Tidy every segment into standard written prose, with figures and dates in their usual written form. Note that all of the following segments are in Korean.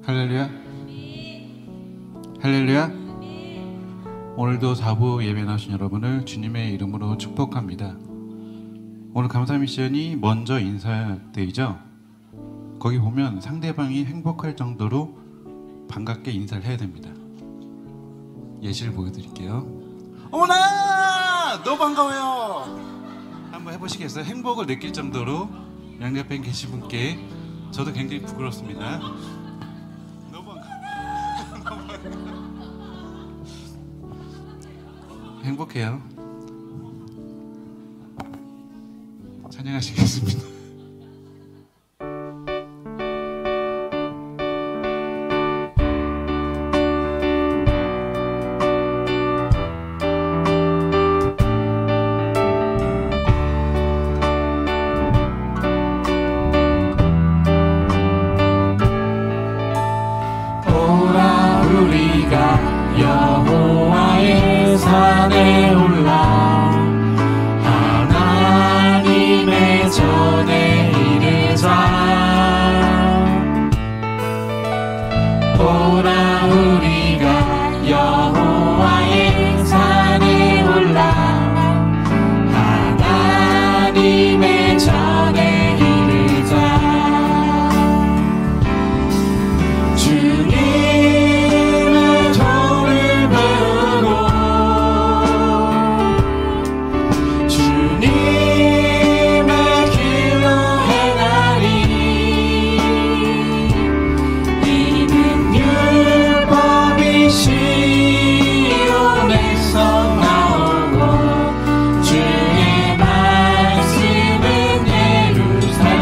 할렐루야. 할렐루야. 오늘도 4부 예배 나오신 여러분을 주님의 이름으로 축복합니다. 오늘 감사 미션이 먼저 인사데이죠. 거기 보면 상대방이 행복할 정도로 반갑게 인사를 해야 됩니다. 예시를 보여드릴게요. 어머나! 너무 반가워요. 한번 해보시겠어요? 행복을 느낄 정도로 양옆에 계신 분께. 저도 굉장히 부끄럽습니다. 너무 반가워요. 행복해요. 찬양하시겠습니다. 여호와의 산에 올라 하나님의 전에 이르자. 오라 우리가 여호와의 산에 올라 하나님의 전에 이르자. 주의 말씀은 예루살렘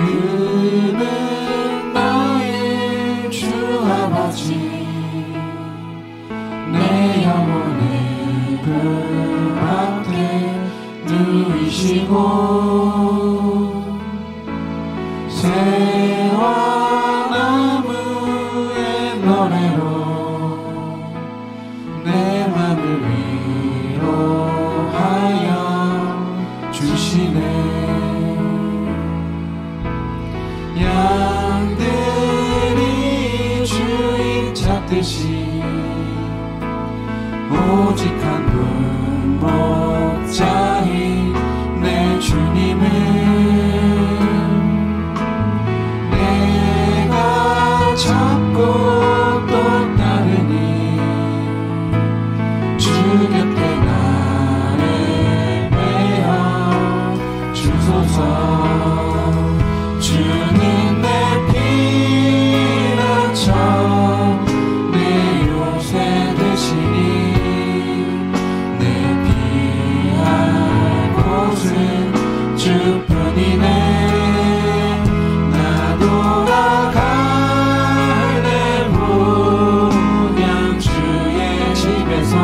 그는 나의 주 아버지 내 영혼을 그 앞에 누이시고 새와 나무의 노래로 내 맘을 위로하여 주시네. 양들이 주인 찾듯이 오직 한 분 목자인 내 주님을 내가 찾고 또 따르니 주 곁에 나를 메어 주소서. 주는 내 피난처 내 요새 되시니 내 피할 곳은 주뿐이네. 나 돌아갈래 분양 주의 집에서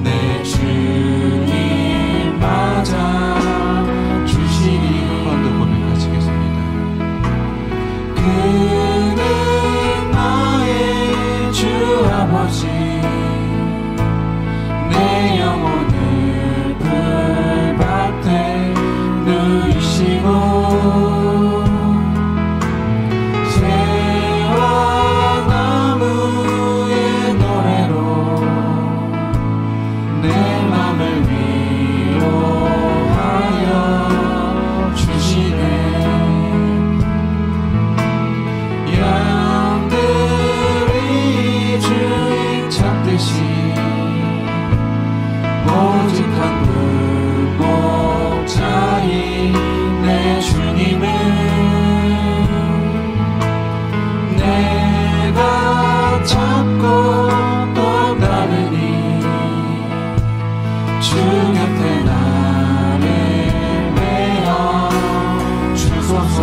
내 주님 맞아 주시니. 고백하시겠습니다. 그는 나의 주 아버지 내 영혼을 불밭에 누이시고 새와 나무의 노래로 내 맘을 위로하여 주시네. 양들이 주인 찾듯이 오직 한 분 목자인 내 주님을 내가 찾고 또 따르니 주 곁에 나를 메어 주소서.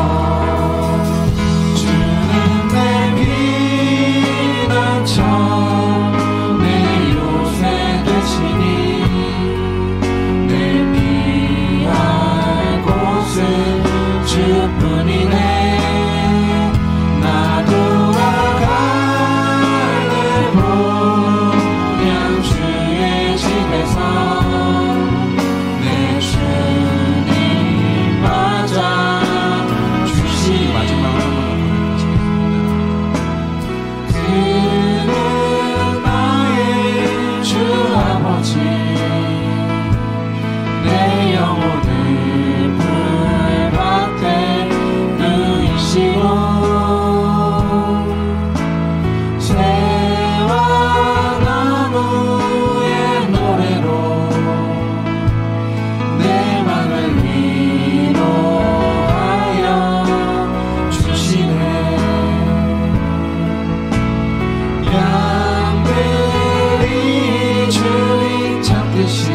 주는 내 피난처 내 요새 되시니 내 피할 곳은 주뿐이네. 나 돌아갈래 분양 주의 집에서 내 주님 맞아 주시니. 마지막으로 한번 고백하시겠습니다. 그는 나의 주 아버지 내 영혼을 불밭에 누이시고 새와 나무의 노래로 내 맘을 위로하여 주시네. 양들이 주인 찾듯이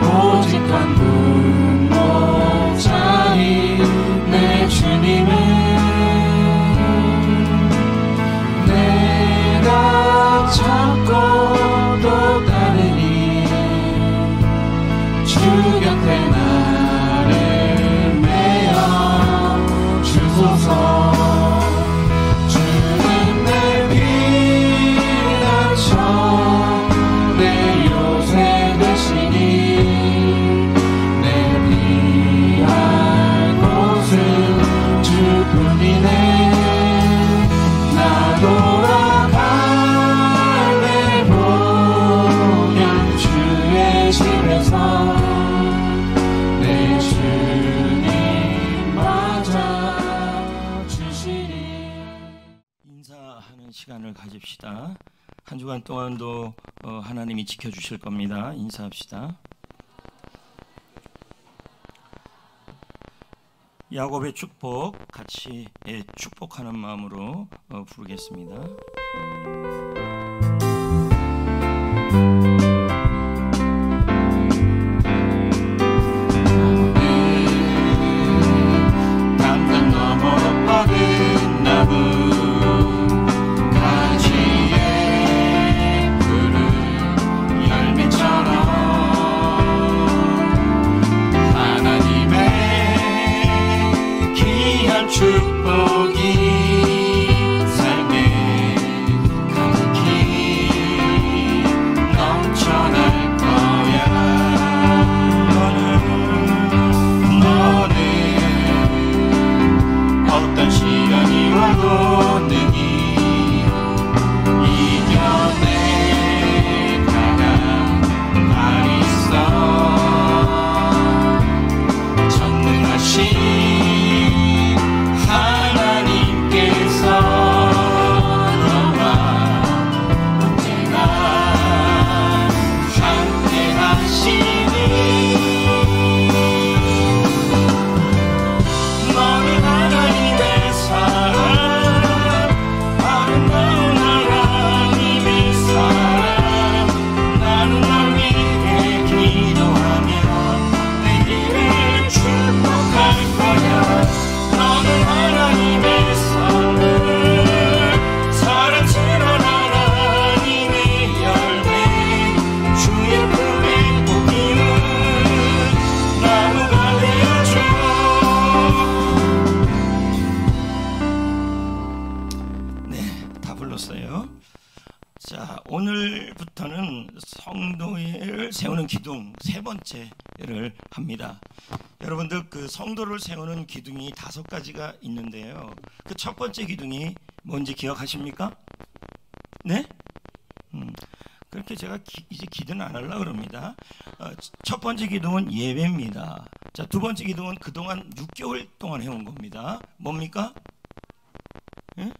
오직 한 분 목자인 내 주님을 내가 찾고 또 따르니 주 곁에 나를 메어 주소서. 주는 내 피난처 내 요새 되시니 내 피할 곳은 주뿐이네. 나 돌아갈래 분양 주의 집에서 내 주님 맞아 주시니. 인사하는 시간을 가집시다. 한 주간 동안도 하나님이 지켜주실 겁니다. 인사합시다. 야곱의 축복 같이 축복하는 마음으로 부르겠습니다. 자, 오늘부터는 성도를 세우는 기둥 세 번째를 합니다. 여러분들 그 성도를 세우는 기둥이 5가지가 있는데요. 그 첫 번째 기둥이 뭔지 기억하십니까? 네? 그렇게 제가 이제 기도는 안 하려고 그럽니다. 첫 번째 기둥은 예배입니다. 자, 두 번째 기둥은 그동안 6개월 동안 해온 겁니다. 뭡니까? 예?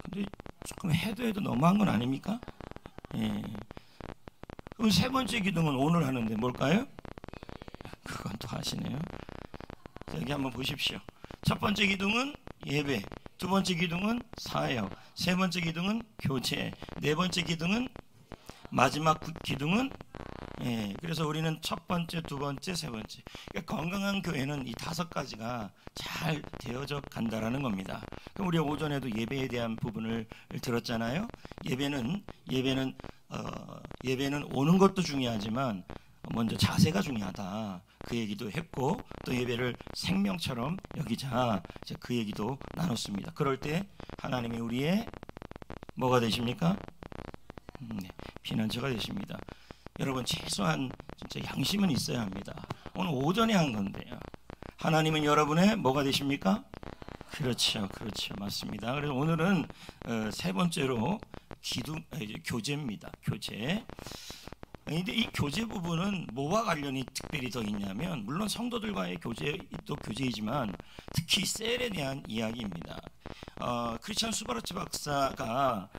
근데 조금 해도 너무한 건 아닙니까? 예. 그럼 세 번째 기둥은 오늘 하는데 뭘까요? 그건 또 하시네요. 자, 여기 한번 보십시오. 첫 번째 기둥은 예배, 두 번째 기둥은 사역, 세 번째 기둥은 교제, 네 번째 기둥은 마지막 기둥은 그래서 우리는 첫 번째, 두 번째, 세 번째. 그러니까 건강한 교회는 이 5가지가 잘 되어져 간다라는 겁니다. 그럼 우리 오전에도 예배에 대한 부분을 들었잖아요. 예배는 오는 것도 중요하지만 먼저 자세가 중요하다. 그 얘기도 했고 또 예배를 생명처럼 여기자. 그 얘기도 나눴습니다. 그럴 때 하나님이 우리의 뭐가 되십니까? 피난처가 되십니다. 여러분 최소한 진짜 양심은 있어야 합니다. 오늘 오전에 한 건데요. 하나님은 여러분의 뭐가 되십니까? 그렇죠, 맞습니다. 그래서 오늘은 세 번째로 교제입니다. 교제. 근데 이 교제 부분은 뭐와 관련이 특별히 더 있냐면 물론 성도들과의 교제도 교제이지만 특히 셀에 대한 이야기입니다. 크리스찬 수바르츠 박사가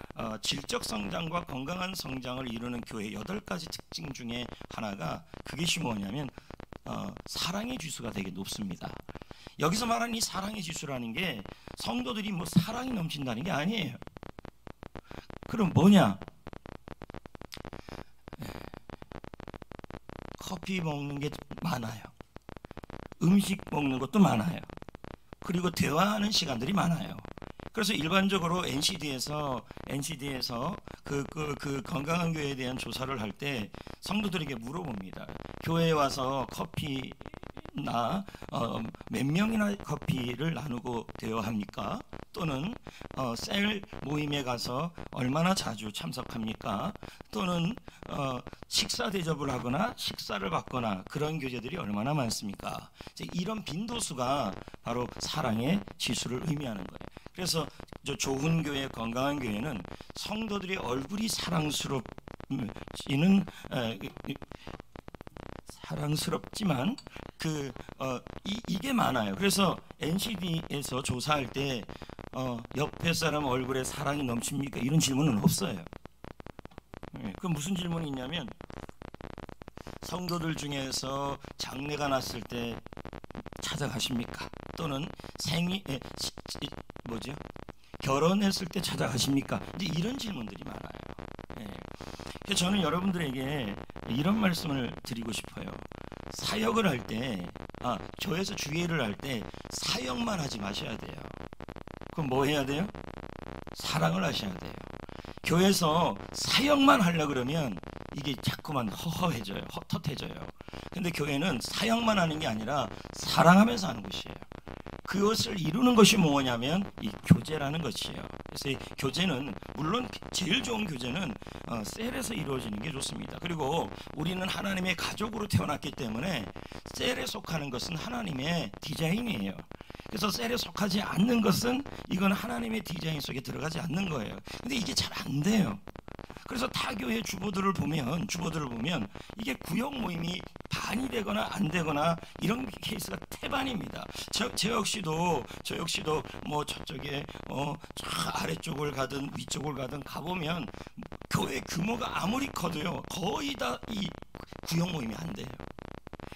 질적 성장과 건강한 성장을 이루는 교회 8가지 특징 중에 하나가 그것이 뭐냐면 사랑의 지수가 되게 높습니다. 여기서 말하는 이 사랑의 지수라는 게 성도들이 뭐 사랑이 넘친다는 게 아니에요. 그럼 뭐냐? 커피 먹는 게 많아요. 음식 먹는 것도 많아요. 그리고 대화하는 시간들이 많아요. 그래서 일반적으로 NCD에서 그 건강한 교회에 대한 조사를 할 때 성도들에게 물어봅니다. 교회에 와서 커피나 몇 명이나 커피를 나누고 대화합니까? 또는 셀 모임에 가서 얼마나 자주 참석합니까? 또는 식사 대접을 하거나 식사를 받거나 그런 교제들이 얼마나 많습니까? 이런 빈도수가 바로 사랑의 지수를 의미하는 거예요. 그래서 좋은 교회, 건강한 교회는 성도들의 얼굴이 사랑스럽지만 이게 많아요. 그래서 NCD에서 조사할 때 옆에 사람 얼굴에 사랑이 넘칩니까? 이런 질문은 없어요. 그럼 무슨 질문이 있냐면 성도들 중에서 장례가 났을 때 찾아가십니까? 또는 결혼했을 때 찾아가십니까? 이제 이런 질문들이 많아요. 그래서 저는 여러분들에게 이런 말씀을 드리고 싶어요. 사역을 할 때, 교회에서 주일을 할 때 사역만 하지 마셔야 돼요. 그럼 뭐 해야 돼요? 사랑을 하셔야 돼요. 교회에서 사역만 하려고 그러면 이게 자꾸만 허허해져요. 헛헛해져요. 근데 교회는 사역만 하는 게 아니라 사랑하면서 하는 곳이에요. 그것을 이루는 것이 뭐냐면 이 교제라는 것이에요. 그래서 이 교제는 물론 제일 좋은 교제는 셀에서 이루어지는 게 좋습니다. 그리고 우리는 하나님의 가족으로 태어났기 때문에 셀에 속하는 것은 하나님의 디자인이에요. 그래서 셀에 속하지 않는 것은 이건 하나님의 디자인 속에 들어가지 않는 거예요. 근데 이게 잘 안 돼요. 그래서 타교회 주보들을 보면 이게 구역 모임이 반이 되거나 안 되거나 이런 케이스가 태반입니다. 저 역시도 뭐 저쪽에 저 아래쪽을 가든 위쪽을 가든 가보면 교회 규모가 아무리 커도요 거의 다 이 구역 모임이 안 돼요.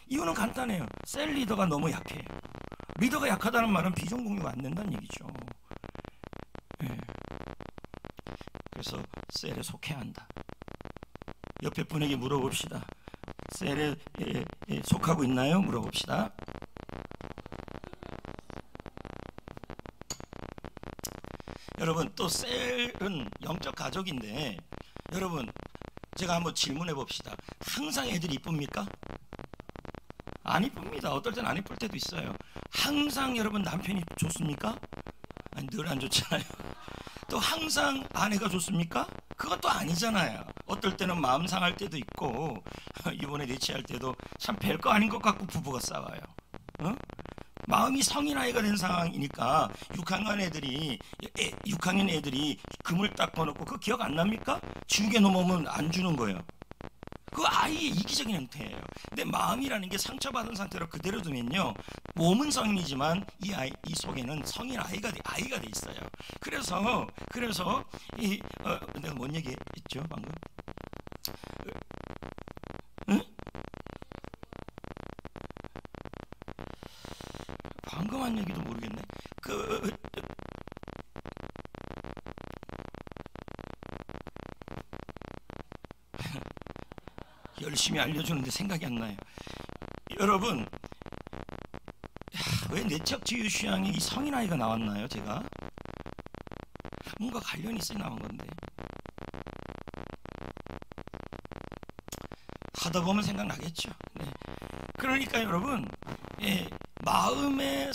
이유는 간단해요. 셀 리더가 너무 약해요. 리더가 약하다는 말은 비전 공유가 안 된다는 얘기죠. 그래서 셀에 속해야 한다. 옆에 분에게 물어봅시다. 셀에 속하고 있나요? 물어봅시다. 여러분 또 셀은 영적 가족인데 여러분 제가 한번 질문해 봅시다. 항상 애들이 이쁩니까? 안 이쁩니다. 어떨 땐 안 이쁠 때도 있어요. 항상 여러분 남편이 좋습니까? 아니 늘 안 좋잖아요. 또 항상 아내가 좋습니까? 그것도 아니잖아요. 어떨 때는 마음 상할 때도 있고 이번에 내치할 때도 참 별거 아닌 것 같고 부부가 싸워요. 마음이 성인 아이가 된 상황이니까 6학년 애들이 금을 딱 꺼놓고 그거 기억 안 납니까? 주게 넘으면 안 주는 거예요. 그 아이의 이기적인 형태예요. 근데 마음이라는 게 상처받은 상태로 그대로 두면요, 몸은 성인이지만 이 속에는 성인 아이가 돼 있어요. 그래서 내가 뭔 얘기했죠 방금? 응? 방금 한 얘기도 모르겠네. 열심히 알려주는데 생각이 안 나요. 여러분, 왜 내적 지유 취향에 이 성인 아이가 나왔나요? 제가 뭔가 관련이 있어 나온 건데 하다 보면 생각나겠죠. 네. 그러니까 여러분, 마음의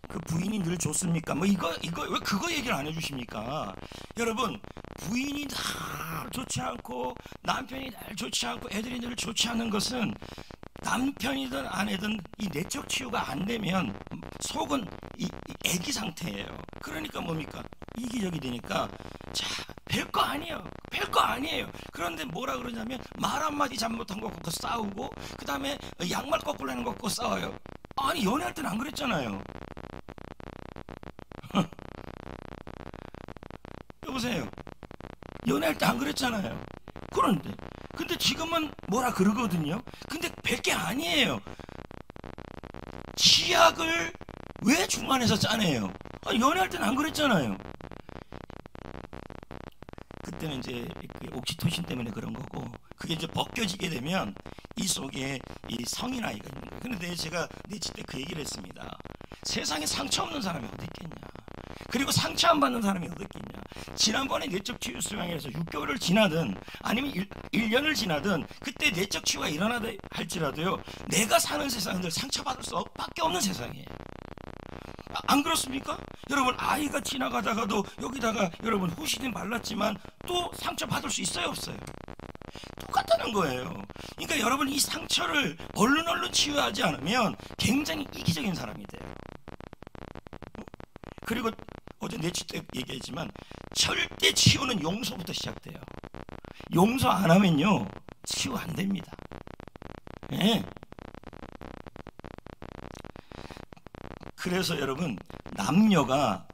그 부인이 늘 좋습니까? 뭐 이거 왜 그거 얘기를 안 해주십니까? 여러분, 부인이 날 좋지 않고 남편이 날 좋지 않고 애들이 늘 좋지 않은 것은 남편이든 아내든 이 내적 치유가 안 되면 속은 이 애기 상태예요. 그러니까 뭡니까? 이기적이 되니까 별거 아니에요. 그런데 뭐라 그러냐면 말 한마디 잘못한 거 갖고 싸우고, 그 다음에 양말 거꾸로 하는 거 갖고 싸워요. 아니, 연애할 때는 안 그랬잖아요. 여보세요, 연애할 때 안 그랬잖아요. 근데 지금은 뭐라 그러거든요. 근데 별게 아니에요. 치약을 왜 중간에서 짜내요? 연애할 때는 안 그랬잖아요. 그때는 이제 옥시토신 때문에 그런 거고, 그게 이제 벗겨지게 되면 이 속에 이 성인 아이가 있는 거예요. 근데 제가 내치 때 그 얘기를 했습니다. 세상에 상처 없는 사람이 어디 있겠냐? 그리고 상처 안 받는 사람이 어디 있겠냐? 지난번에 내적 치유 수양에서 6개월을 지나든 아니면 1년을 지나든 그때 내적 치유가 일어나다 할지라도요, 내가 사는 세상은 늘 상처받을 수밖에 없는 세상이에요. 안 그렇습니까? 여러분, 아이가 지나가다가도 여기다가 여러분 후시딘 발랐지만 또 상처받을 수 있어요, 없어요? 똑같다는 거예요. 그러니까 여러분, 이 상처를 얼른 치유하지 않으면 굉장히 이기적인 사람이 돼요. 그리고 어제 내치 때 얘기했지만 절대 치유는 용서부터 시작돼요. 용서 안 하면요, 치유 안 됩니다. 네. 그래서 여러분, 남녀가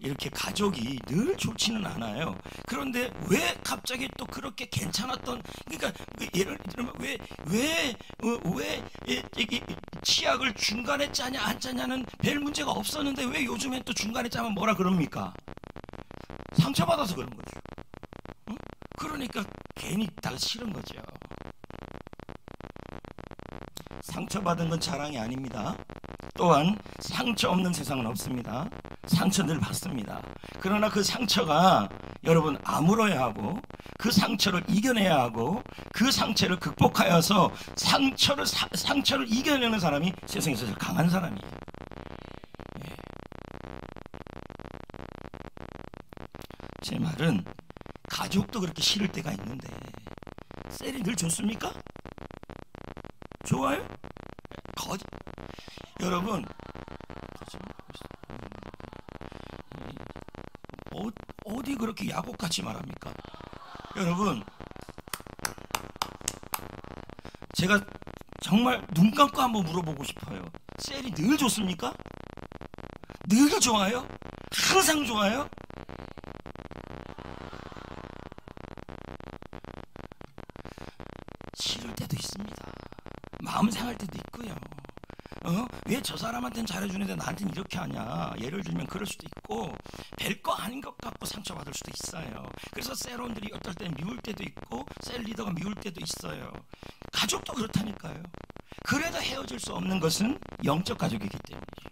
이렇게 가족이 늘 좋지는 않아요. 그런데 왜 갑자기 또 그렇게 괜찮았던, 그러니까 예를 들면 왜 치약을 중간에 짜냐 안 짜냐는 별 문제가 없었는데 왜 요즘엔 또 중간에 짜면 뭐라 그럽니까? 상처받아서 그런 거죠. 그러니까 괜히 다 싫은 거죠. 상처받은 건 자랑이 아닙니다. 또한 상처 없는 세상은 없습니다. 상처 늘 받습니다. 그러나 그 상처가 여러분 아물어야 하고, 그 상처를 이겨내야 하고, 그 상처를 극복하여서 상처를 이겨내는 사람이 세상에서 제일 강한 사람이에요. 예. 제 말은 가족도 그렇게 싫을 때가 있는데 셀이 늘 좋습니까? 좋아요? 여러분, 어디 그렇게 야곱같이 말합니까? 여러분, 제가 정말 눈 감고 한번 물어보고 싶어요. 셀이 늘 좋습니까? 늘 좋아요? 항상 좋아요? 싫을 때도 있습니다. 마음 상할 때도 있고요. 왜 저 사람한테는 잘해주는데 나한테는 이렇게 하냐, 예를 들면 그럴 수도 있고, 별거 아닌 것 같고 상처받을 수도 있어요. 그래서 셀원들이 어떨 때는 미울 때도 있고 셀 리더가 미울 때도 있어요. 가족도 그렇다니까요. 그래도 헤어질 수 없는 것은 영적 가족이기 때문이죠.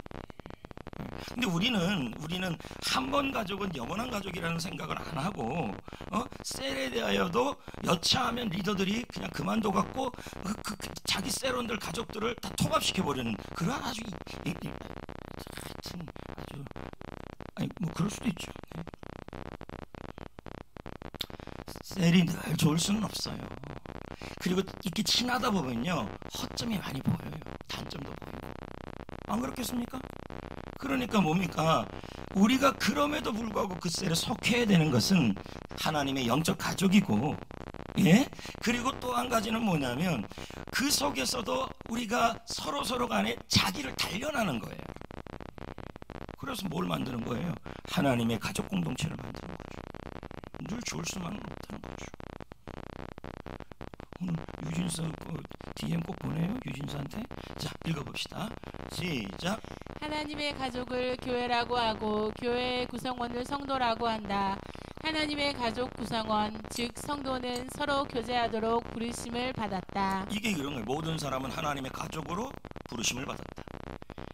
근데 우리는 한 번 가족은 영원한 가족이라는 생각을 안 하고 셀에 대하여도 여차하면 리더들이 그냥 그만둬 갖고 자기 셀원들 가족들을 다 통합시켜 버리는 그런 아주 하여튼 아주 아니 뭐 그럴 수도 있죠. 네. 셀이 늘 좋을 수는 없어요. 그리고 이렇게 친하다 보면요 허점이 많이 보여요. 단점도 보이고. 안 그렇겠습니까? 그러니까 뭡니까? 우리가 그럼에도 불구하고 그 셀에 속해야 되는 것은 하나님의 영적 가족이고, 예? 그리고 또 한 가지는 뭐냐면 그 속에서도 우리가 서로 간에 자기를 단련하는 거예요. 그래서 뭘 만드는 거예요? 하나님의 가족 공동체를 만드는 거죠. 늘 좋을 수만은 없다는 거죠. 오늘 유진수 DM 꼭 보내요. 유진수한테. 자, 읽어봅시다. 시작. 하나님의 가족을 교회라고 하고 교회의 구성원을 성도라고 한다. 하나님의 가족 구성원 즉 성도는 서로 교제하도록 부르심을 받았다. 이게 이런 거예요. 모든 사람은 하나님의 가족으로 부르심을 받았다.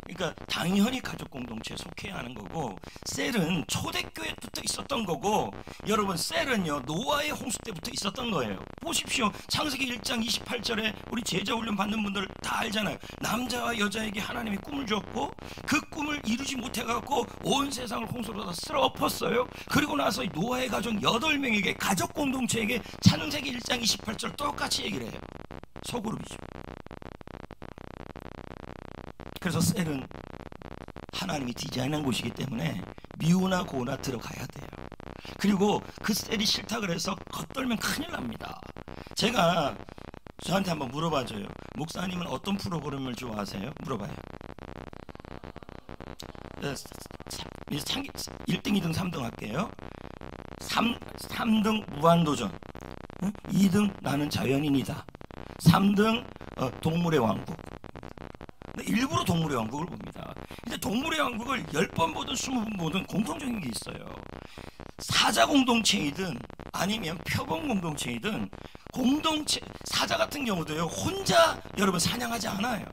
그러니까 당연히 가족 공동체에 속해야 하는 거고, 셀은 초대교회부터 있었던 거고, 여러분 셀은요 노아의 홍수 때부터 있었던 거예요. 보십시오. 창세기 1장 28절에 우리 제자 훈련 받는 분들 다 알잖아요. 남자와 여자에게 하나님이 꿈을 주었고 그 꿈을 이루지 못해갖고 온 세상을 홍수로 다 쓸어 엎었어요. 그리고 나서 노아의 가족 8명에게 가족 공동체에게 창세기 1장 28절 똑같이 얘기를 해요. 소그룹이죠. 그래서 셀은 하나님이 디자인한 곳이기 때문에 미우나 고우나 들어가야 돼요. 그리고 그 셀이 싫다 그래서 겉돌면 큰일 납니다. 제가 저한테 한번 물어봐줘요. 목사님은 어떤 프로그램을 좋아하세요? 물어봐요. 1등, 2등, 3등 할게요. 3등 무한도전, 2등 나는 자연인이다, 3등 동물의 왕국. 일부러 동물의 왕국을 봅니다. 근데 동물의 왕국을 10번 보든 20번 보든 공통적인 게 있어요. 사자 공동체이든 아니면 표범 공동체이든 공동체, 사자 같은 경우도요 혼자 여러분 사냥하지 않아요.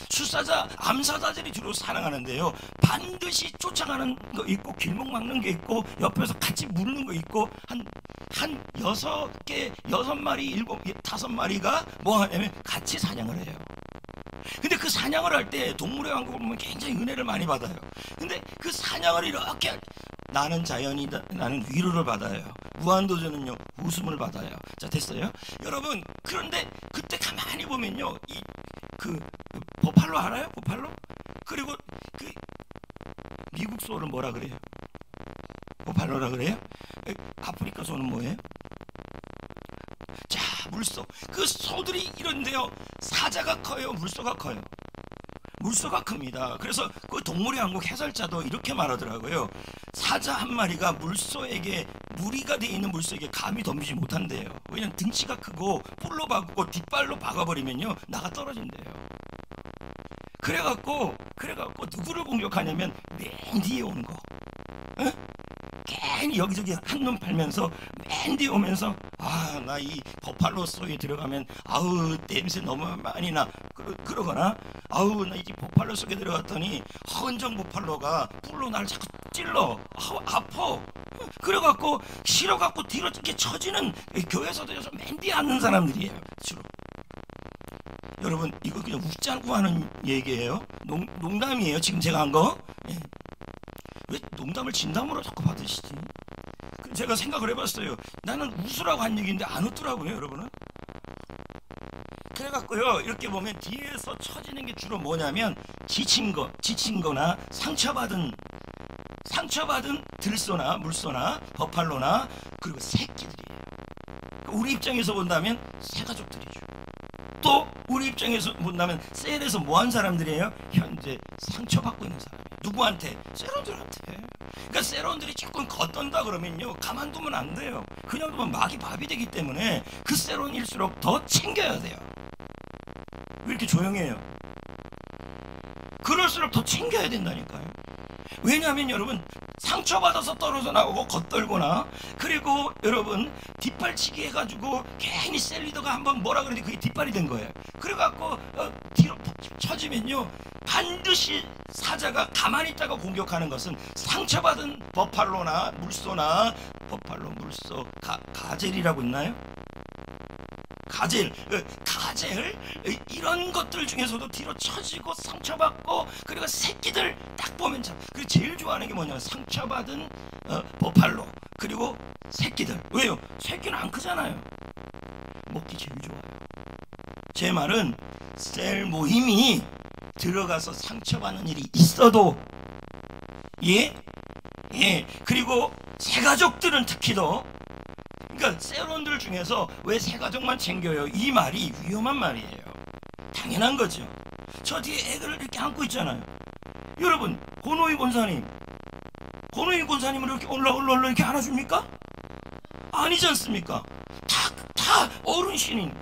수사자, 암사자들이 주로 사냥하는데요 반드시 쫓아가는 거 있고 길목 막는 게 있고 옆에서 같이 물는 거 있고 한 6개, 6마리, 7, 5마리가 뭐 하냐면 같이 사냥을 해요. 근데 그 사냥을 할 때 동물의 왕국을 보면 굉장히 은혜를 많이 받아요. 근데 그 사냥을 이렇게 나는 자연이다, 나는 위로를 받아요. 무한도전은요 웃음을 받아요. 자, 됐어요 여러분. 그런데 그때 가만히 보면요 그 버팔로 알아요? 버팔로? 그리고 그 미국 소는 뭐라 그래요? 버팔로라 그래요? 아프리카 소는 뭐예요? 자, 물소. 그 소들이 이런데요 사자가 커요, 물소가 커요? 물소가 큽니다. 그래서 그 동물의 왕국 해설자도 이렇게 말하더라고요. 사자 한 마리가 물소에게, 무리가 되어 있는 물소에게 감히 덤비지 못한대요. 왜냐면 등치가 크고 뿔로 박고 뒷발로 박아버리면요 나가 떨어진대요. 그래갖고 누구를 공격하냐면 맨 뒤에 오는 거. 응? 괜히 여기저기 한눈 팔면서 맨 뒤에 오면서 나 이 버팔로 소에 들어가면 아우 냄새 너무 많이 나 그러거나 아우 나 이 버팔로 속에 들어갔더니 헌정 버팔로가 뿔로 나를 자꾸 찔러 아파. 그래갖고 싫어갖고 뒤로 이렇게 처지는 교회에서도 맨 뒤에 앉는 사람들이에요 주로. 여러분 이거 그냥 웃자고 하는 얘기예요. 농담이에요 지금 제가 한 거. 예. 왜 농담을 진담으로 자꾸 받으시지? 제가 생각을 해봤어요. 나는 웃으라고 한 얘기인데 안 웃더라고요 여러분은. 그래갖고요 이렇게 보면 뒤에서 처지는 게 주로 뭐냐면 지친 거나 상처받은 들소나 물소나 버팔로나 그리고 새끼들이에요. 우리 입장에서 본다면 새가족들이죠. 또 우리 입장에서 본다면 셀에서 뭐한 사람들이에요? 현재 상처받고 있는 사람이에요. 누구한테? 셀원들한테. 그러니까 셀원들이 조금 겉돈다 그러면요 가만두면 안 돼요. 그냥 두면 막이 밥이 되기 때문에 그 셀원일수록 더 챙겨야 돼요. 왜 이렇게 조용해요? 그럴수록 더 챙겨야 된다니까요. 왜냐하면 여러분 상처받아서 떨어져 나오고 겉돌거나 그리고 여러분 뒷발치기 해가지고 괜히 셀리더가 한번 뭐라 그러는데 그게 뒷발이 된 거예요. 그래갖고 뒤로 처지면요 반드시 사자가 가만히 있다가 공격하는 것은 상처받은 버팔로나 물소나 버팔로, 물소, 가젤이라고 있나요? 가젤 이런 것들 중에서도 뒤로 처지고 상처받고 그리고 새끼들 딱 보면 참 그 제일 좋아하는 게 뭐냐면 상처받은 버팔로 그리고 새끼들. 왜요? 새끼는 안 크잖아요. 먹기 제일 좋아요. 제 말은 셀 모임이 들어가서 상처받는 일이 있어도 예 그리고 새가족들은 특히 더 그러니까 세론들 중에서 왜 새가족만 챙겨요? 이 말이 위험한 말이에요. 당연한 거죠. 저 뒤에 애들을 이렇게 안고 있잖아요. 여러분 고노이 권사님을 이렇게 올라 이렇게 안아줍니까? 아니지 않습니까? 다 어른신인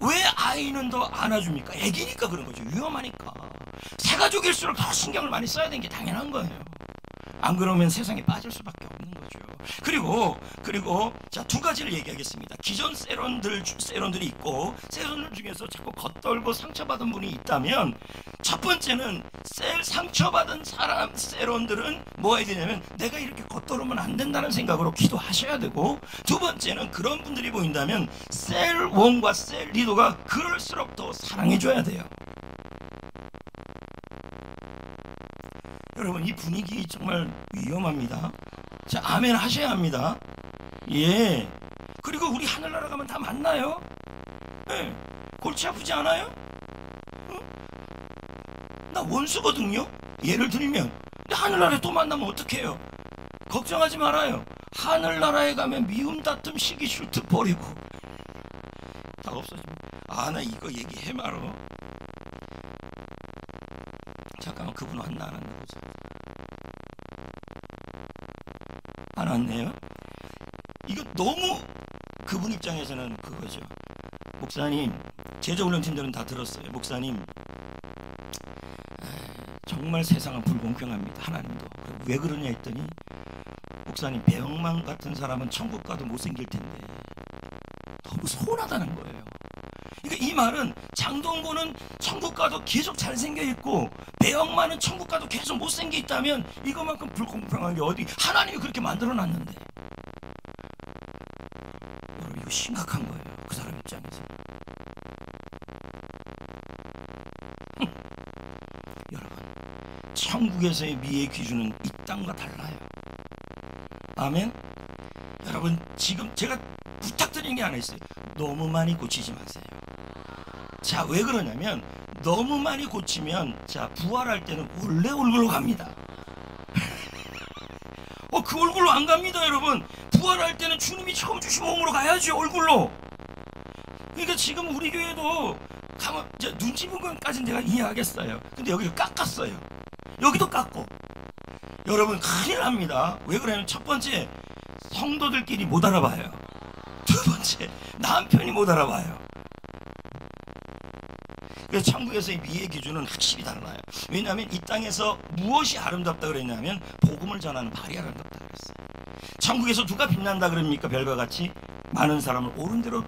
왜 아이는 더 안아줍니까? 애기니까 그런 거죠. 위험하니까. 새가족일수록 더 신경을 많이 써야 되는 게 당연한 거예요. 안 그러면 세상에 빠질 수밖에 없는 거죠. 그리고 자, 두 가지를 얘기하겠습니다. 기존 세론들이 있고 세론들 중에서 자꾸 겉돌고 상처받은 분이 있다면 첫 번째는 상처받은 사람 세론들은 뭐 해야 되냐면 내가 이렇게 겉돌으면 안 된다는 생각으로 기도하셔야 되고 두 번째는 그런 분들이 보인다면 셀 원과 셀 리더가 그럴수록 더 사랑해줘야 돼요. 여러분 이 분위기 정말 위험합니다. 자, 아멘 하셔야 합니다. 예. 그리고 우리 하늘나라 가면 다 만나요. 예. 골치 아프지 않아요? 나 원수거든요. 예를 들면 근데 하늘나라에 또 만나면 어떡해요? 걱정하지 말아요. 하늘나라에 가면 미움 다툼 시기 슈트 버리고 다 없어지면 나 이거 얘기해 말어. 잠깐만 그분 왔나 안 왔나 보자. 안 왔네요. 이거 너무 그분 입장에서는 그거죠. 목사님 제자훈련팀들은 다 들었어요. 목사님 정말 세상은 불공평합니다. 하나님도. 왜 그러냐 했더니 목사님 배영만 같은 사람은 천국 가도 못생길 텐데 너무 서운하다는 거예요. 그러니까 이 말은 장동건은 천국 가도 계속 잘생겨 있고 배영만은 천국 가도 계속 못생겨 있다면 이것만큼 불공평한 게 어디. 하나님이 그렇게 만들어 놨는데. 여러분 이거 심각한 거예요. 그 사람 입장에서. 여러분 천국에서의 미의 기준은 이 땅과 달라요. 아멘. 여러분 지금 제가 부탁드리는 게 하나 있어요. 너무 많이 고치지 마세요. 자, 왜 그러냐면 너무 많이 고치면 자 부활할 때는 원래 얼굴로 갑니다. 그 얼굴로 안 갑니다. 여러분 부활할 때는 주님이 처음 주신 몸으로 가야죠. 얼굴로. 그러니까 지금 우리 교회도 가만 눈치 본 것까지는 제가 이해하겠어요. 근데 여기를 깎았어요. 여기도 깎고. 여러분 큰일 납니다. 왜 그러냐면 첫 번째 성도들끼리 못 알아봐요. 두 번째 남편이 못 알아봐요. 그래서 천국에서의 미의 기준은 확실히 달라요. 왜냐하면 이 땅에서 무엇이 아름답다 그랬냐면 복음을 전하는 발이 아름답다 그랬어요. 천국에서 누가 빛난다 그럽니까? 별과 같이 많은 사람을 옳은 대로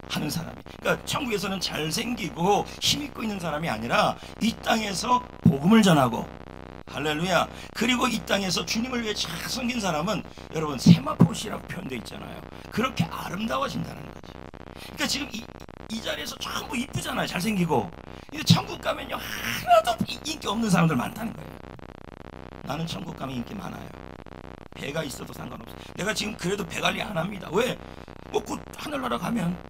하는 사람이. 그러니까 천국에서는 잘생기고 힘있고 있는 사람이 아니라 이 땅에서 복음을 전하고 할렐루야. 그리고 이 땅에서 주님을 위해 잘 섬긴 사람은 여러분 세마포시라고 표현되어 있잖아요. 그렇게 아름다워진다는 거죠. 그러니까 지금 이 자리에서 전부 이쁘잖아요. 잘생기고. 근데 천국 가면요 하나도 인기 없는 사람들 많다는 거예요. 나는 천국 가면 인기 많아요. 배가 있어도 상관없어. 내가 지금 그래도 배 관리 안 합니다. 왜? 곧 하늘나라 가면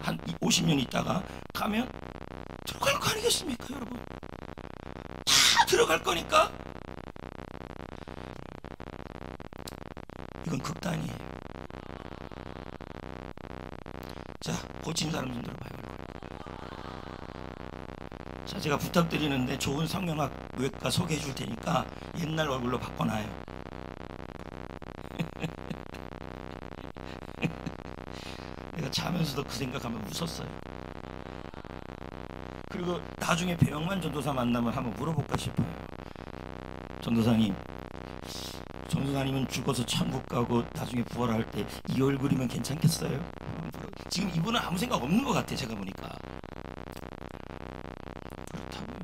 한 50년 있다가 가면 들어갈 거 아니겠습니까 여러분? 다 들어갈 거니까. 이건 극단이에요. 자, 고친 사람 좀 들어봐요. 자, 제가 부탁드리는데 좋은 성형학 외과 소개해 줄 테니까 옛날 얼굴로 바꿔놔요. 내가 자면서도 그 생각하면 웃었어요. 그리고 나중에 배영만 전도사 만나면 한번 물어볼까 싶어요. 전도사님은 죽어서 천국 가고 나중에 부활할 때 이 얼굴이면 괜찮겠어요? 지금 이분은 아무 생각 없는 것 같아. 제가 보니까. 그렇다고요.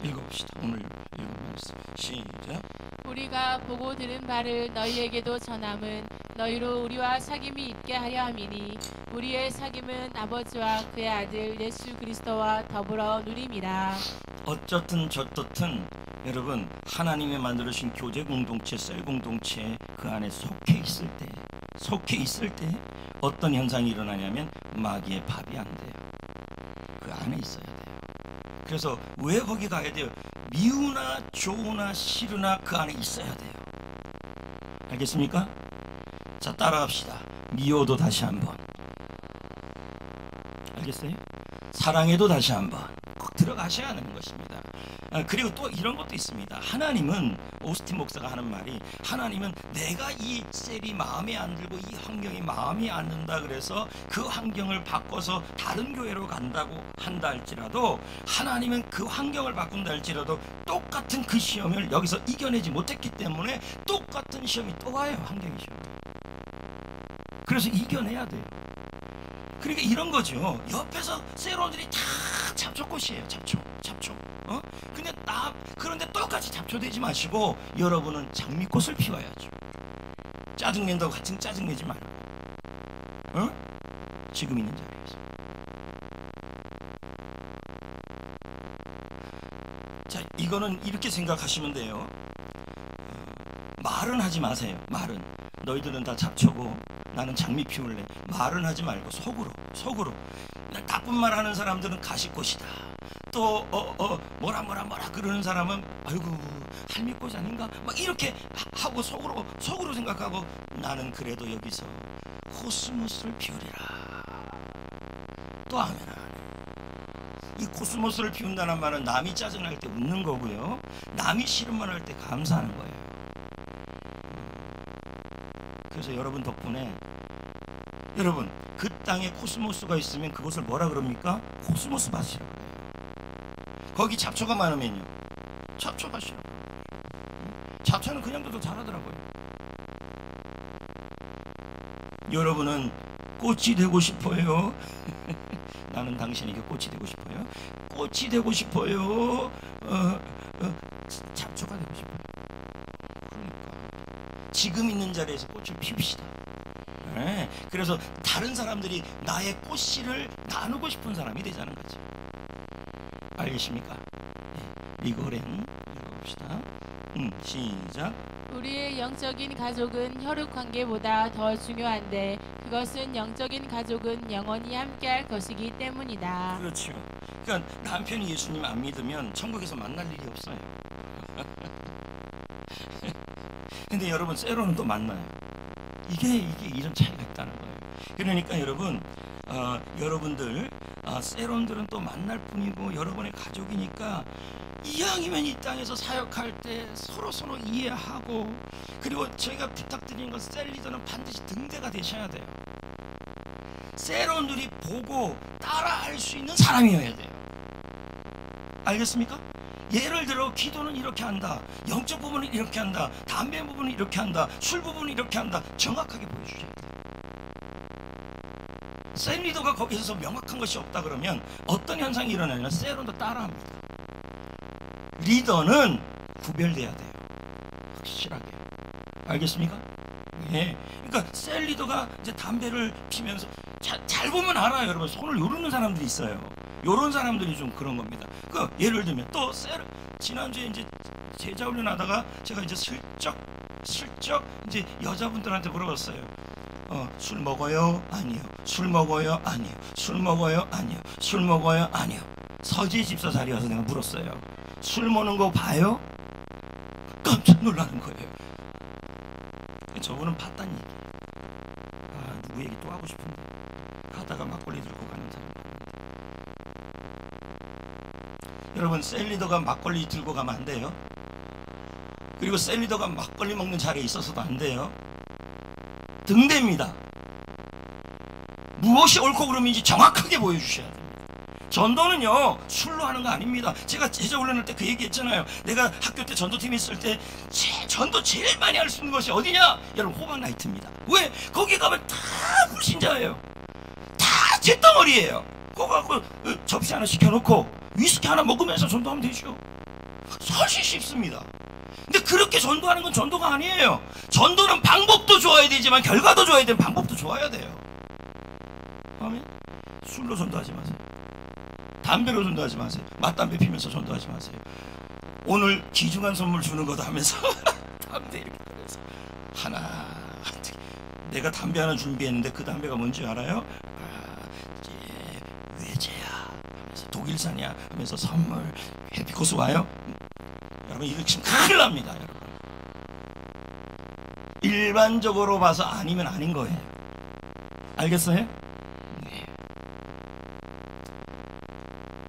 읽어봅시다. 오늘 읽은 말씀 시작. 우리가 보고 들은 바를 너희에게도 전함은 너희로 우리와 사귐이 있게 하려 함이니 우리의 사귐은 아버지와 그의 아들 예수 그리스도와 더불어 누림이라. 어쨌든 저떻든 여러분 하나님이 만들어주신 교제 공동체, 셀 공동체 그 안에 속해 있을 때 어떤 현상이 일어나냐면 마귀의 밥이 안 돼요. 그 안에 있어야 돼요. 그래서 왜 거기 가야 돼요? 미우나 좋으나 싫으나 그 안에 있어야 돼요. 알겠습니까? 자, 따라합시다. 미워도 다시 한번. 알겠어요? 사랑해도 다시 한번 꼭 들어가셔야 하는 것입니다. 그리고 또 이런 것도 있습니다. 하나님은, 오스틴 목사가 하는 말이, 하나님은 내가 이 셀이 마음에 안 들고 이 환경이 마음에 안 든다 그래서 그 환경을 바꿔서 다른 교회로 간다고 한다 할지라도, 하나님은 그 환경을 바꾼다 할지라도 똑같은 그 시험을 여기서 이겨내지 못했기 때문에 똑같은 시험이 또 와요. 환경이 시험. 그래서 이겨내야 돼요. 그러니까 이런 거죠. 옆에서 세론들이 다 잡초꽃이에요. 잡초. 그런데 똑같이 잡초되지 마시고 여러분은 장미꽃을 피워야죠. 짜증낸다고 같이 짜증내지 말고, 지금 있는 자리에서. 자, 이거는 이렇게 생각하시면 돼요. 말은 하지 마세요. 말은 너희들은 다 잡초고 나는 장미 피울래. 말은 하지 말고 속으로. 나쁜 말 하는 사람들은 가시꽃이다. 또 뭐라 그러는 사람은 아이고 할미꽃 아닌가 막 이렇게 하고 속으로 생각하고, 나는 그래도 여기서 코스모스를 피우리라. 또 아멘. 이 코스모스를 피운다는 말은 남이 짜증날 때 웃는 거고요, 남이 싫은 말 할 때 감사하는 거예요. 그래서 여러분 덕분에, 여러분 그 땅에 코스모스가 있으면 그것을 뭐라 그럽니까? 코스모스 밭이라고 그래요. 거기 잡초가 많으면요, 잡초밭이라고. 잡초는 그냥 둬도 자라더라고요. 여러분은 꽃이 되고 싶어요? 나는 당신에게 꽃이 되고 싶어요. 꽃이 되고 싶어요. 잡초가 되고 싶어요. 그러니까 지금 있는 자리에서 꽃을 피웁시다. 네. 그래서 다른 사람들이 나의 꽃씨를 나누고 싶은 사람이 되자는 거죠. 알겠습니까? 네. 리고렌 읽어봅시다. 시작. 우리의 영적인 가족은 혈육 관계보다 더 중요한데 그것은 영적인 가족은 영원히 함께할 것이기 때문이다. 그렇죠. 그러니까 남편이 예수님 안 믿으면 천국에서 만날 일이 없어요. 근데 여러분 세로는 또 만나요. 이게 이런 차이가 있다는 거예요. 그러니까 여러분, 여러분들 세론들은 또 만날 뿐이고 여러분의 가족이니까 이왕이면 이 땅에서 사역할 때 서로 이해하고, 그리고 저희가 부탁드리는 건 셀 리더는 반드시 등대가 되셔야 돼요. 세론들이 보고 따라할 수 있는 사람이어야 돼요. 알겠습니까? 예를 들어 기도는 이렇게 한다, 영적 부분은 이렇게 한다, 담배 부분은 이렇게 한다, 술 부분은 이렇게 한다, 정확하게 보여주셔야 돼요. 셀 리더가 거기서 명확한 것이 없다 그러면 어떤 현상이 일어나냐면 셀론도 따라합니다. 리더는 구별돼야 돼요. 확실하게. 알겠습니까? 예. 그러니까 셀 리더가 이제 담배를 피면서 잘 보면 알아요. 여러분 손을 요르는 사람들이 있어요. 요런 사람들이 좀 그런 겁니다. 그 예를 들면 또 지난주에 이제 제자 훈련하다가 제가 이제 슬쩍 이제 여자분들한테 물어봤어요. 술 먹어요? 아니요. 술 먹어요? 아니요. 술 먹어요? 아니요. 술 먹어요? 아니요. 서지 집사 자리 와서 내가 물었어요. 술 먹는 거 봐요? 깜짝 놀라는 거예요. 저분은 봤단 얘기. 누구 얘기 또 하고 싶은데 가다가 막걸리 들고 가는 사람. 여러분 셀 리더가 막걸리 들고 가면 안 돼요. 그리고 셀 리더가 막걸리 먹는 자리에 있어서도 안 돼요. 등대입니다. 무엇이 옳고 그름인지 정확하게 보여주셔야 됩니다. 전도는요 술로 하는 거 아닙니다. 제가 제자 훈련할 때 그 얘기했잖아요. 내가 학교 때 전도팀에 있을 때 전도 제일 많이 할 수 있는 것이 어디냐? 여러분 호박 나이트입니다. 왜? 거기 가면 다 불신자예요. 다 잿덩어리예요. 그거 갖고 접시 하나 시켜놓고 위스키 하나 먹으면서 전도하면 되죠. 훨씬 쉽습니다. 근데 그렇게 전도하는 건 전도가 아니에요. 전도는 방법도 좋아야 되지만 결과도 좋아야 되는 방법도 좋아야 돼요. 아멘. 술로 전도하지 마세요. 담배로 전도하지 마세요. 맞담배 피면서 전도하지 마세요. 오늘 귀중한 선물 주는 거다 하면서 담배 이렇게 꺼내서 하나, 내가 담배 하나 준비했는데 그 담배가 뭔지 알아요? 외제야 하면서 독일산이야 하면서 선물 해피코스 와요? 여러분 이거 지금 큰일 납니다. 여러분 일반적으로 봐서 아니면 아닌 거예요. 알겠어요? 네.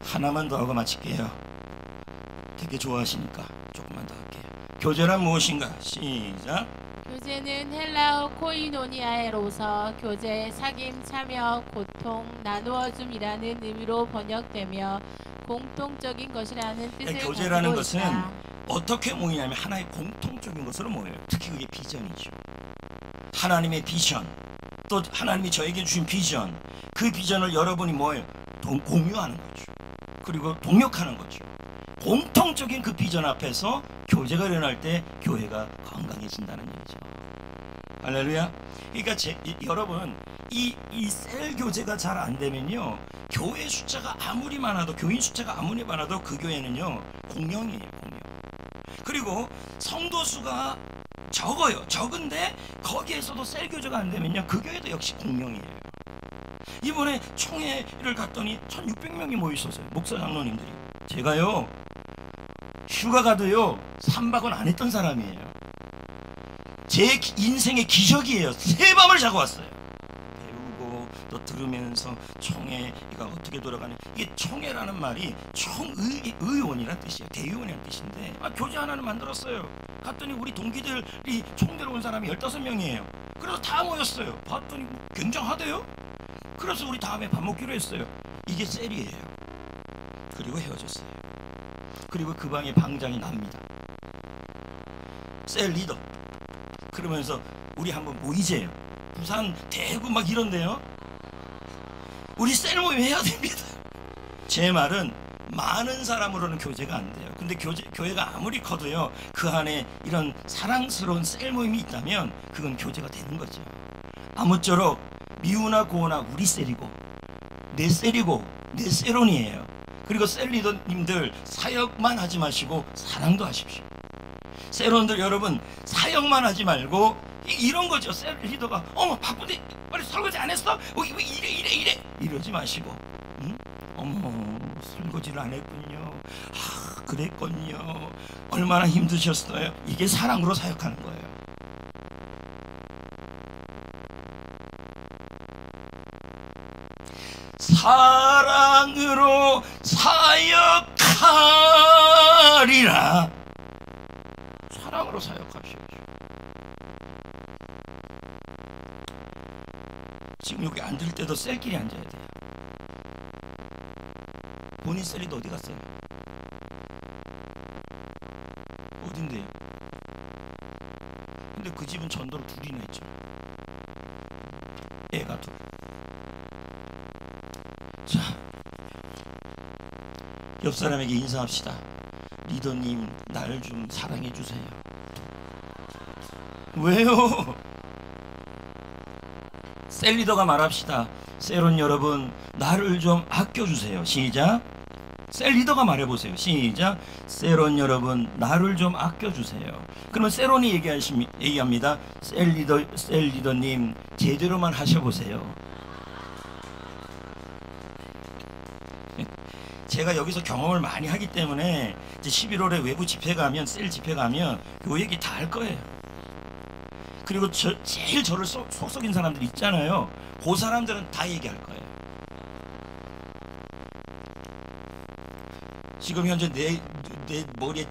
하나만 더 하고 마칠게요. 되게 좋아하시니까 조금만 더 할게요. 교제란 무엇인가? 시작. 교제는 헬라어 코이노니아에로서 교제, 사귐, 참여, 고통, 나누어줌이라는 의미로 번역되며 공통적인 것이라는 뜻을 교제라는 가지고 것은 있다. 어떻게 모이냐면 하나의 공통적인 것으로 모여요. 특히 그게 비전이죠. 하나님의 비전, 또 하나님이 저에게 주신 비전, 그 비전을 여러분이 뭐예요? 공유하는 거죠. 그리고 동역하는 거죠. 공통적인 그 비전 앞에서 교제가 일어날 때 교회가 건강해진다는 얘기죠. 할렐루야. 그러니까 여러분 이 셀 교제가 잘 안 되면요, 교회 숫자가 아무리 많아도, 교인 숫자가 아무리 많아도 그 교회는요 공영이에요, 공영. 그리고 성도 수가 적어요. 적은데 거기에서도 셀 교제가 안 되면요 그 교회도 역시 공영이에요. 이번에 총회를 갔더니 1600명이 모여 있었어요. 목사 장로님들이. 제가요 휴가 가도요 3박은 안 했던 사람이에요. 제 인생의 기적이에요. 3밤을 자고 왔어요. 배우고 또 들으면서 총회가 어떻게 돌아가는, 이게 총회라는 말이 총의원이라는 뜻이에요. 대의원이라는 뜻인데 교제 하나는 만들었어요. 갔더니 우리 동기들이 총대로 온 사람이 15명이에요. 그래서 다 모였어요. 봤더니 굉장하대요. 그래서 우리 다음에 밥 먹기로 했어요. 이게 셀이에요. 그리고 헤어졌어요. 그리고 그 방에 방장이 납니다. 셀 리더. 그러면서 우리 한번 모이재요. 부산, 대구 막 이런데요. 우리 셀 모임 해야 됩니다. 제 말은 많은 사람으로는 교제가 안 돼요. 근데 교회가 아무리 커도요 그 안에 이런 사랑스러운 셀 모임이 있다면 그건 교제가 되는 거죠. 아무쪼록 미우나 고우나 우리 셀이고 내 셀이고 내 셀온이에요. 그리고 셀 리더님들 사역만 하지 마시고 사랑도 하십시오. 셀원들 여러분 사역만 하지 말고 이런 거죠. 셀 리더가 어머 바쁜데 빨리 설거지 안 했어? 왜 이래 이러지 마시고, 응? 어머 설거지를 안 했군요. 아 그랬군요. 얼마나 힘드셨어요. 이게 사랑으로 사역하는 거예요. 사랑으로 사역하리라. 사랑으로 사역하십시오. 지금 여기 앉을 때도 셀끼리 앉아야 돼요. 본인 셀리도 어디 갔어요? 어딘데요? 근데 그 집은 전도를 둘이나 했죠. 애가 둘. 자, 옆 사람에게 인사합시다. 리더님, 나를 좀 사랑해 주세요. 왜요? 셀 리더가 말합시다. 셀원 여러분, 나를 좀 아껴주세요. 시작. 셀 리더가 말해보세요. 시작. 셀원 여러분, 나를 좀 아껴주세요. 그러면 셀원이 얘기합니다. 셀 리더님, 제대로만 하셔보세요. 제가 여기서 경험을 많이 하기 때문에 이제 11월에 외부 집회 가면, 셀 집회 가면 요 얘기 다 할 거예요. 그리고 제일 저를 속 썩인 사람들 있잖아요. 그 사람들은 다 얘기할 거예요. 지금 현재 내 머리에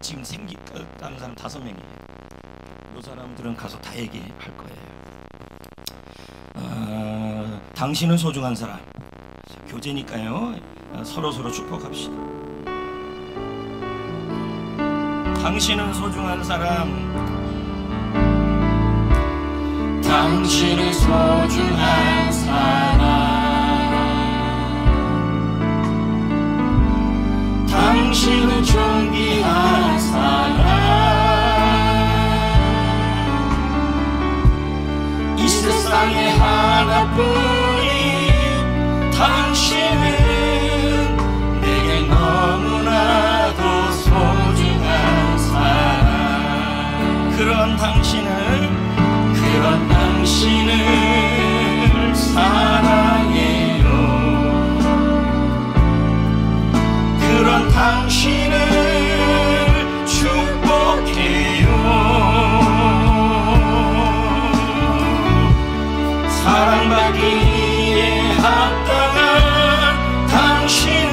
지금 생기다는 사람 5명이에요. 이 사람들은 가서 다 얘기할 거예요. 당신은 소중한 사람. 교제니까요. 서로 축복합시다. 당신은 소중한 사람. 당신은 소중한 사람. 당신은 존귀한 사랑 이 세상에 하나뿐인 당신은 내게 너무나도 소중한 사랑 그런 당신을 사랑해요 그런 당신을 축복해요 사랑받기에 합당한 당신을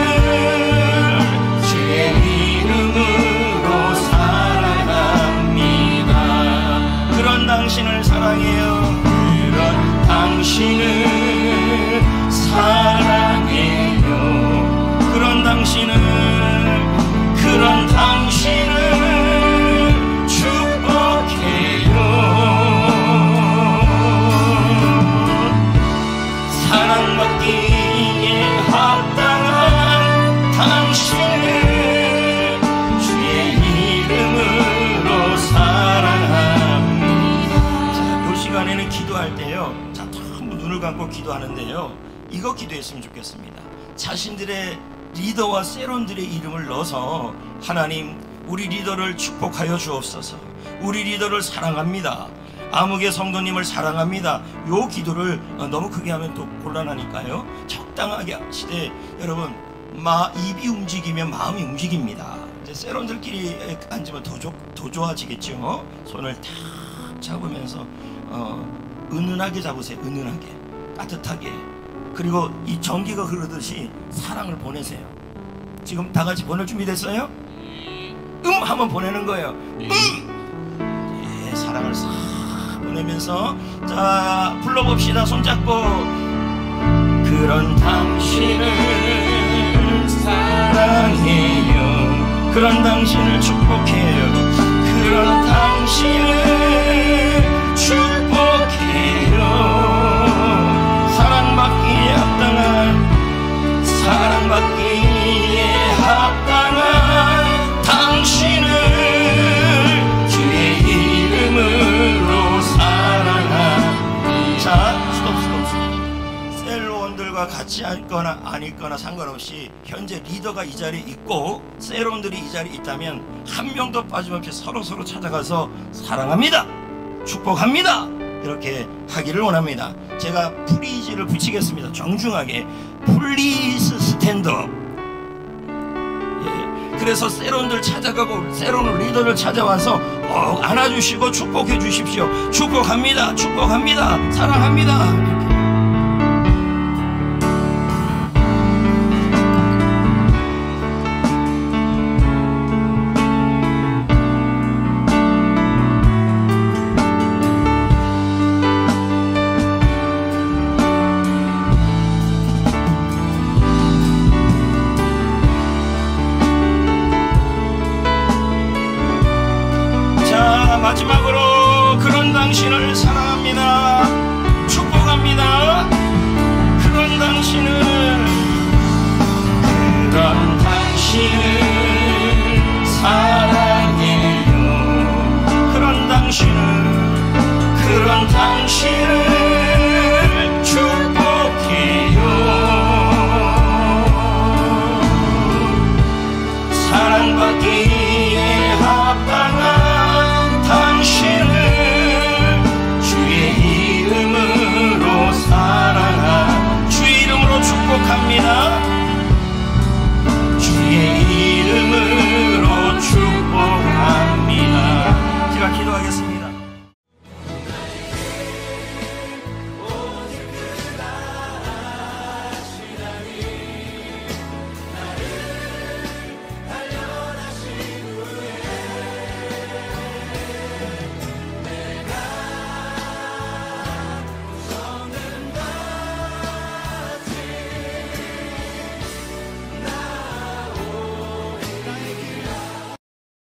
주의 이름으로 사랑합니다 그런 당신을 사랑해요 그런 당신을 사랑해요 그런 당신을 축복해요 사랑받기에 합당한 당신을 주의 이름으로 사랑합니다 자, 이 시간에는 기도할 때요 자, 전부 눈을 감고 기도하는데요 이거 기도했으면 좋겠습니다 자신들의 리더와 세론들의 이름을 넣어서 하나님 우리 리더를 축복하여 주옵소서 우리 리더를 사랑합니다 아무개 성도님을 사랑합니다 요 기도를 너무 크게 하면 또 곤란하니까요 적당하게 하시되 여러분 입이 움직이면 마음이 움직입니다 이제 세론들끼리 앉으면 더 좋아지겠죠 손을 탁 잡으면서 은은하게 잡으세요 은은하게 따뜻하게 그리고 이 전기가 흐르듯이 사랑을 보내세요 지금 다 같이 보낼 준비 됐어요? 하면 보내는 거예요 예, 사랑을 싹 보내면서 자 불러봅시다 손잡고 그런 당신을 사랑해요 그런 당신을 축복해요 그런 당신을 축복해요 사랑받기에 합당한 당신을 주의 이름으로 사랑합니다 자 스톱 셀로원들과 같이 있거나 안 있거나 상관없이 현재 리더가 이 자리에 있고 셀로원들이 이 자리에 있다면 한 명도 빠짐없이 서로 찾아가서 사랑합니다 축복합니다 이렇게 하기를 원합니다 제가 프리즈를 붙이겠습니다 정중하게 플리즈 스탠드업 그래서 세론들 찾아가고 세론 리더를 찾아와서 안아주시고 축복해 주십시오 축복합니다 사랑합니다 이렇게. 마지막으로 그런 당신을 사랑합니다 축복합니다 그런 당신을 사랑해요 그런 당신을 축복해요 사랑받기에 합당한 당신을 주의 이름으로 사랑하 주의 이름으로 축복합니다